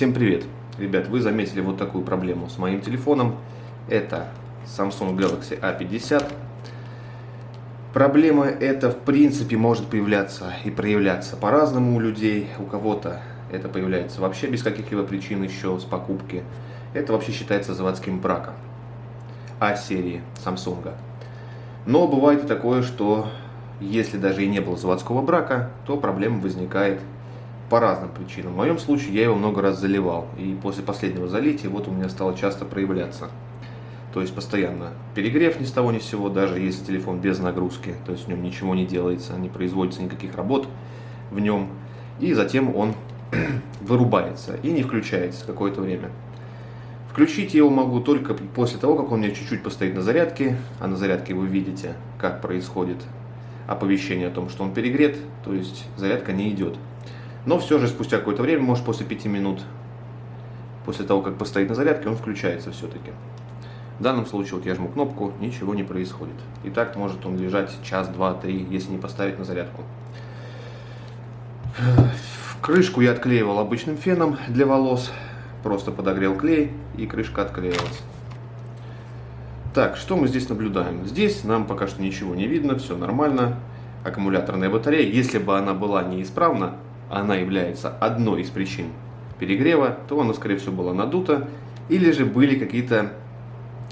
Всем привет! Ребят, вы заметили вот такую проблему с моим телефоном. Это Samsung Galaxy A50. Проблема эта в принципе может появляться и проявляться по-разному у людей. У кого-то это появляется вообще без каких-либо причин еще с покупки. Это вообще считается заводским браком А-серии Samsung. Но бывает и такое, что если даже и не было заводского брака, то проблема возникает по разным причинам. В моем случае я его много раз заливал, и после последнего залития вот у меня стало часто проявляться. То есть постоянно перегрев ни с того ни с сего, даже если телефон без нагрузки, то есть в нем ничего не делается, не производится никаких работ в нем, и затем он вырубается и не включается какое-то время. Включить его могу только после того, как он у меня чуть-чуть постоит на зарядке, а на зарядке вы видите, как происходит оповещение о том, что он перегрет, то есть зарядка не идет. Но все же спустя какое-то время, может после 5 минут, после того, как постоит на зарядке, он включается все-таки. В данном случае вот я жму кнопку, ничего не происходит. И так может он лежать час, два, три, если не поставить на зарядку. Крышку я отклеивал обычным феном для волос. Просто подогрел клей и крышка отклеилась. Так, что мы здесь наблюдаем? Здесь нам пока что ничего не видно, все нормально. Аккумуляторная батарея, если бы она была неисправна, она является одной из причин перегрева, то она, скорее всего, была надута, или же были какие-то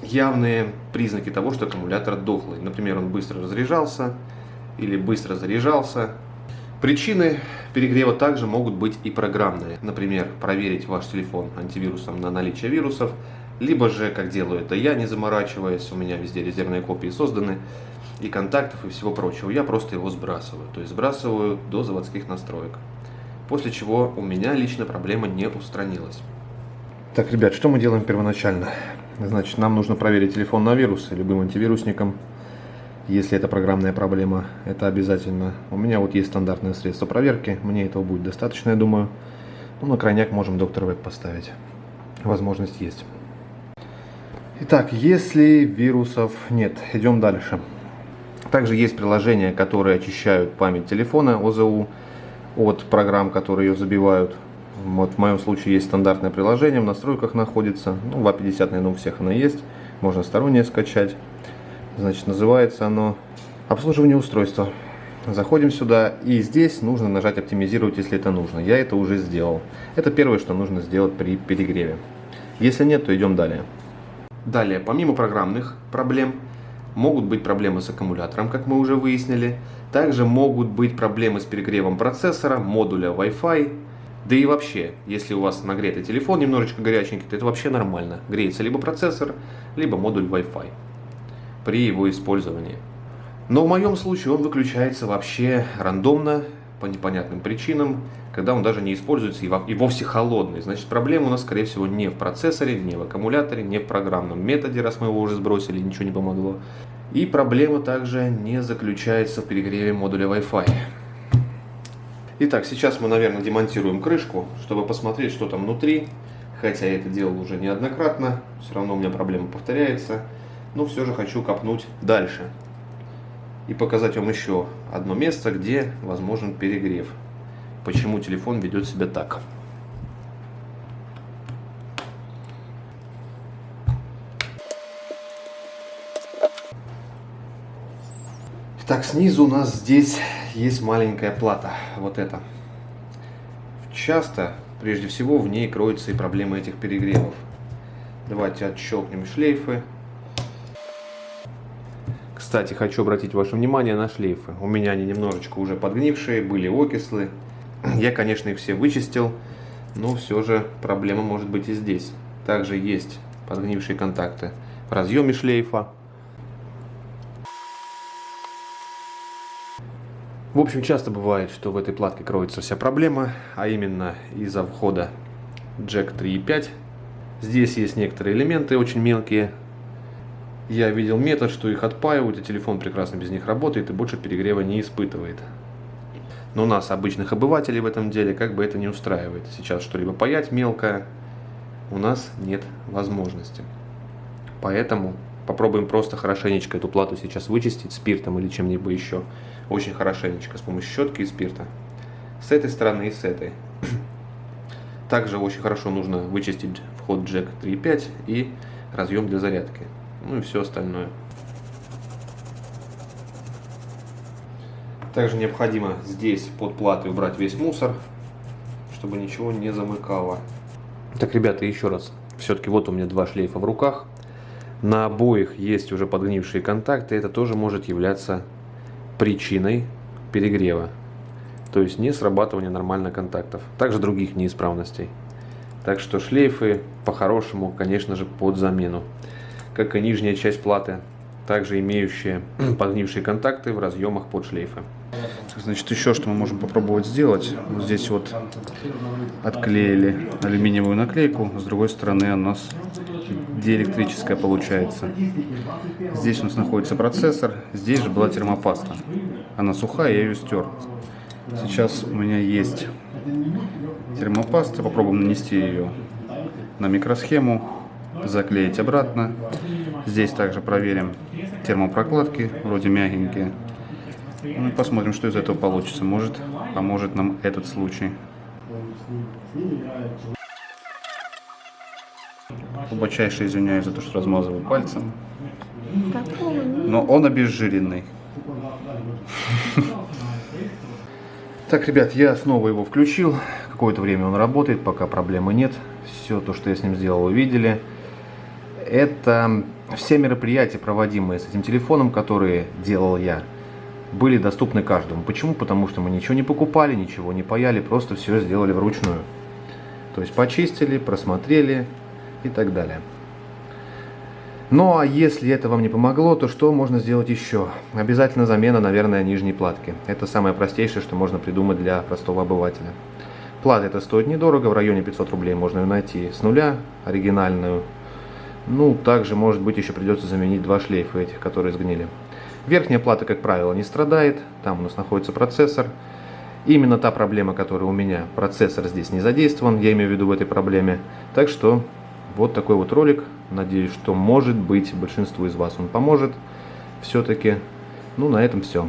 явные признаки того, что аккумулятор дохлый. Например, он быстро разряжался или быстро заряжался. Причины перегрева также могут быть и программные. Например, проверить ваш телефон антивирусом на наличие вирусов, либо же, как делаю это я, не заморачиваясь, у меня везде резервные копии созданы, и контактов, и всего прочего, я просто его сбрасываю. То есть сбрасываю до заводских настроек. После чего у меня лично проблема не устранилась. Так, ребят, что мы делаем первоначально? Значит, нам нужно проверить телефон на вирусы любым антивирусником. Если это программная проблема, это обязательно. У меня вот есть стандартное средство проверки, мне этого будет достаточно, я думаю. Ну, на крайняк можем доктор Веб поставить. Возможность есть. Итак, если вирусов нет, идем дальше. Также есть приложения, которые очищают память телефона ОЗУ от программ, которые ее забивают. Вот в моем случае есть стандартное приложение, в настройках находится. Ну, в А50, наверное, у всех оно есть. Можно стороннее скачать. Значит, называется оно «Обслуживание устройства». Заходим сюда, и здесь нужно нажать «Оптимизировать», если это нужно. Я это уже сделал. Это первое, что нужно сделать при перегреве. Если нет, то идем далее. Далее, помимо программных проблем, могут быть проблемы с аккумулятором, как мы уже выяснили. Также могут быть проблемы с перегревом процессора, модуля Wi-Fi. Да и вообще, если у вас нагретый телефон немножечко горяченький, то это вообще нормально. Греется либо процессор, либо модуль Wi-Fi при его использовании. Но в моем случае он выключается вообще рандомно, по непонятным причинам, когда он даже не используется и вовсе холодный. Значит, проблема у нас, скорее всего, не в процессоре, не в аккумуляторе, не в программном методе, раз мы его уже сбросили, ничего не помогло. И проблема также не заключается в перегреве модуля Wi-Fi. Итак, сейчас мы, наверное, демонтируем крышку, чтобы посмотреть, что там внутри. Хотя я это делал уже неоднократно, все равно у меня проблема повторяется. Но все же хочу копнуть дальше и показать вам еще одно место, где возможен перегрев. Почему телефон ведет себя так. Так, снизу у нас здесь есть маленькая плата, вот эта. Часто, прежде всего, в ней кроются и проблемы этих перегревов. Давайте отщелкнем шлейфы. Кстати, хочу обратить ваше внимание на шлейфы. У меня они немножечко уже подгнившие, были окислы. Я, конечно, их все вычистил, но все же проблема может быть и здесь. Также есть подгнившие контакты в разъеме шлейфа. В общем, часто бывает, что в этой платке кроется вся проблема, а именно из-за входа джек 3.5. Здесь есть некоторые элементы очень мелкие. Я видел метод, что их отпаивают, и телефон прекрасно без них работает и больше перегрева не испытывает. Но нас, обычных обывателей, в этом деле как бы это не устраивает. Сейчас что-либо паять мелкое у нас нет возможности. Поэтому попробуем просто хорошенечко эту плату сейчас вычистить спиртом или чем-нибудь еще. Очень хорошенечко, с помощью щетки и спирта. С этой стороны и с этой. Также очень хорошо нужно вычистить вход джек 3.5 и разъем для зарядки. Ну и все остальное. Также необходимо здесь под платой убрать весь мусор, чтобы ничего не замыкало. Так, ребята, еще раз. Все-таки вот у меня два шлейфа в руках. На обоих есть уже подгнившие контакты. Это тоже может являться причиной перегрева. То есть не срабатывания нормально контактов. Также других неисправностей. Так что шлейфы по-хорошему, конечно же, под замену. Как и нижняя часть платы, также имеющие подгнившие контакты в разъемах под шлейфы. Значит, еще что мы можем попробовать сделать. Вот здесь вот отклеили алюминиевую наклейку. С другой стороны у нас диэлектрическая получается. Здесь у нас находится процессор. Здесь же была термопаста. Она сухая, я ее стер. Сейчас у меня есть термопаста. Попробуем нанести ее на микросхему, заклеить обратно. Здесь также проверим термопрокладки, вроде мягенькие. Ну и посмотрим, что из этого получится. Может, поможет нам этот случай. Глубочайше извиняюсь за то, что размазываю пальцем. Но он обезжиренный. Так, ребят, я снова его включил. Какое-то время он работает, пока проблемы нет. Все то, что я с ним сделал, вы видели. Это все мероприятия, проводимые с этим телефоном, которые делал я, были доступны каждому. Почему? Потому что мы ничего не покупали, ничего не паяли, просто все сделали вручную. То есть почистили, просмотрели и так далее. Ну а если это вам не помогло, то что можно сделать еще? Обязательно замена, наверное, нижней платки. Это самое простейшее, что можно придумать для простого обывателя. Плата это стоит недорого, в районе 500 рублей можно ее найти с нуля, оригинальную. Ну, также, может быть, еще придется заменить два шлейфа этих, которые сгнили. Верхняя плата, как правило, не страдает, там у нас находится процессор. Именно та проблема, которая у меня, процессор здесь не задействован, я имею в виду в этой проблеме. Так что вот такой вот ролик. Надеюсь, что, может быть, большинству из вас он поможет все-таки. Ну, на этом все.